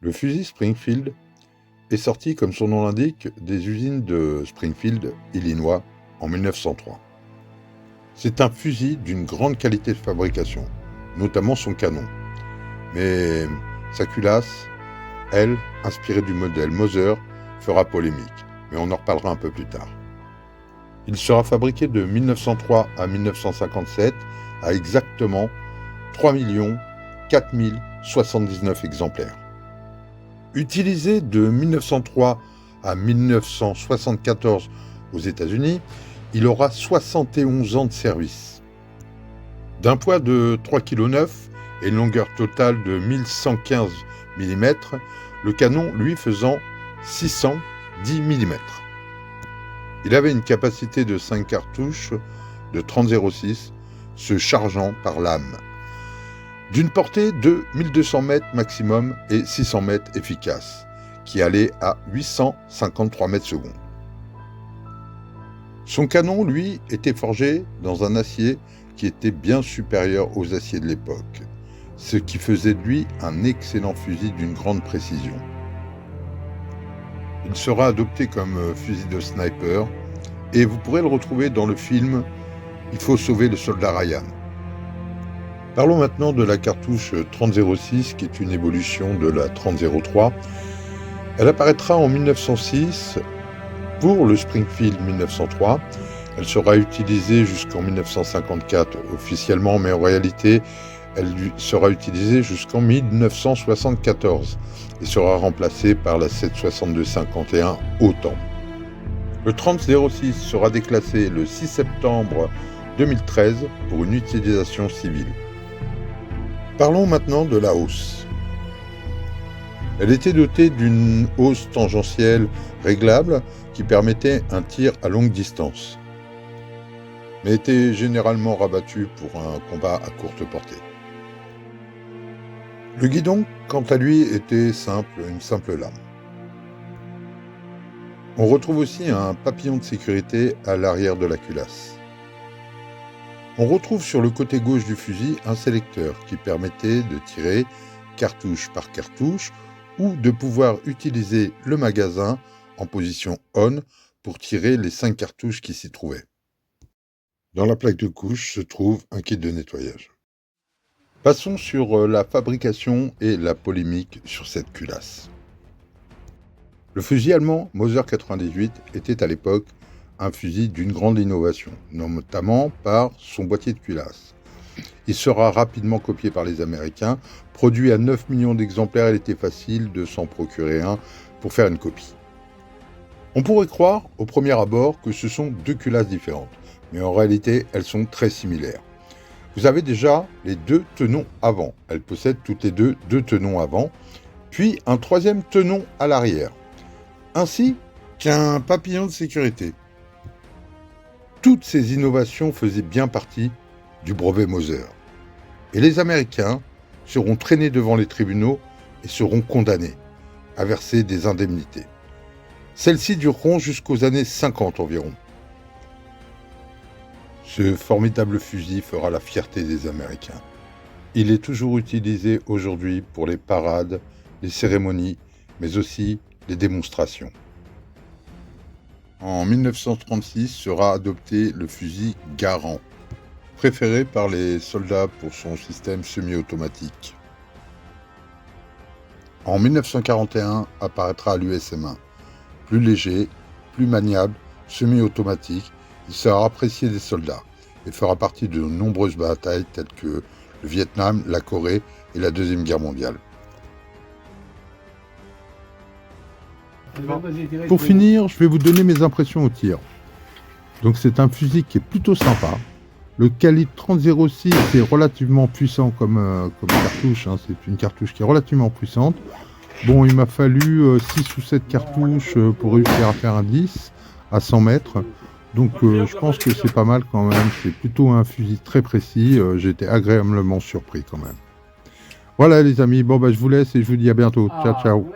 Le fusil Springfield est sorti, comme son nom l'indique, des usines de Springfield, Illinois, en 1903. C'est un fusil d'une grande qualité de fabrication, notamment son canon. Mais sa culasse, elle, inspirée du modèle Mauser, fera polémique, mais on en reparlera un peu plus tard. Il sera fabriqué de 1903 à 1957 à exactement 3 4 079 exemplaires. Utilisé de 1903 à 1974 aux États-Unis, il aura 71 ans de service. D'un poids de 3,9 kg et une longueur totale de 1115 mm, le canon, lui, faisant 610 mm. Il avait une capacité de 5 cartouches de 30,06, se chargeant par lame, d'une portée de 1200 mètres maximum et 600 mètres efficace, qui allait à 853 mètres secondes. Son canon, lui, était forgé dans un acier qui était bien supérieur aux aciers de l'époque, ce qui faisait de lui un excellent fusil d'une grande précision. Il sera adopté comme fusil de sniper et vous pourrez le retrouver dans le film « Il faut sauver le soldat Ryan ». Parlons maintenant de la cartouche 30-06 qui est une évolution de la 30-03. Elle apparaîtra en 1906 pour le Springfield 1903. Elle sera utilisée jusqu'en 1954 officiellement, mais en réalité, elle sera utilisée jusqu'en 1974 et sera remplacée par la 7,62-51 Autant. Le 30-06 sera déclassé le 6 septembre 2013 pour une utilisation civile. Parlons maintenant de la hausse. Elle était dotée d'une hausse tangentielle réglable qui permettait un tir à longue distance, mais était généralement rabattue pour un combat à courte portée. Le guidon, quant à lui, était simple, une simple lame. On retrouve aussi un papillon de sécurité à l'arrière de la culasse. On retrouve sur le côté gauche du fusil un sélecteur qui permettait de tirer cartouche par cartouche ou de pouvoir utiliser le magasin en position on pour tirer les 5 cartouches qui s'y trouvaient. Dans la plaque de couche se trouve un kit de nettoyage. Passons sur la fabrication et la polémique sur cette culasse. Le fusil allemand Mauser 98 était à l'époque un fusil d'une grande innovation, notamment par son boîtier de culasse. Il sera rapidement copié par les Américains. Produit à 9 millions d'exemplaires, il était facile de s'en procurer un pour faire une copie. On pourrait croire au premier abord que ce sont deux culasses différentes, mais en réalité elles sont très similaires. Vous avez déjà les deux tenons avant. Elles possèdent toutes les deux tenons avant, puis un troisième tenon à l'arrière, ainsi qu'un papillon de sécurité. Toutes ces innovations faisaient bien partie du brevet Mauser. Et les Américains seront traînés devant les tribunaux et seront condamnés à verser des indemnités. Celles-ci dureront jusqu'aux années 50 environ. Ce formidable fusil fera la fierté des Américains. Il est toujours utilisé aujourd'hui pour les parades, les cérémonies, mais aussi les démonstrations. En 1936 sera adopté le fusil Garand, préféré par les soldats pour son système semi-automatique. En 1941 apparaîtra l'USM-1, plus léger, plus maniable, semi-automatique. Il sera apprécié des soldats et fera partie de nombreuses batailles telles que le Vietnam, la Corée et la Deuxième Guerre mondiale. Pour finir, je vais vous donner mes impressions au tir. Donc c'est un fusil qui est plutôt sympa. Le calibre 30-06 est relativement puissant comme cartouche. C'est une cartouche qui est relativement puissante. Bon, il m'a fallu 6 ou 7 cartouches pour réussir à faire un 10 à 100 mètres. Donc je pense que c'est pas mal quand même. C'est plutôt un fusil très précis. J'ai été agréablement surpris quand même. Voilà les amis, bon je vous laisse et je vous dis à bientôt. Ciao ciao.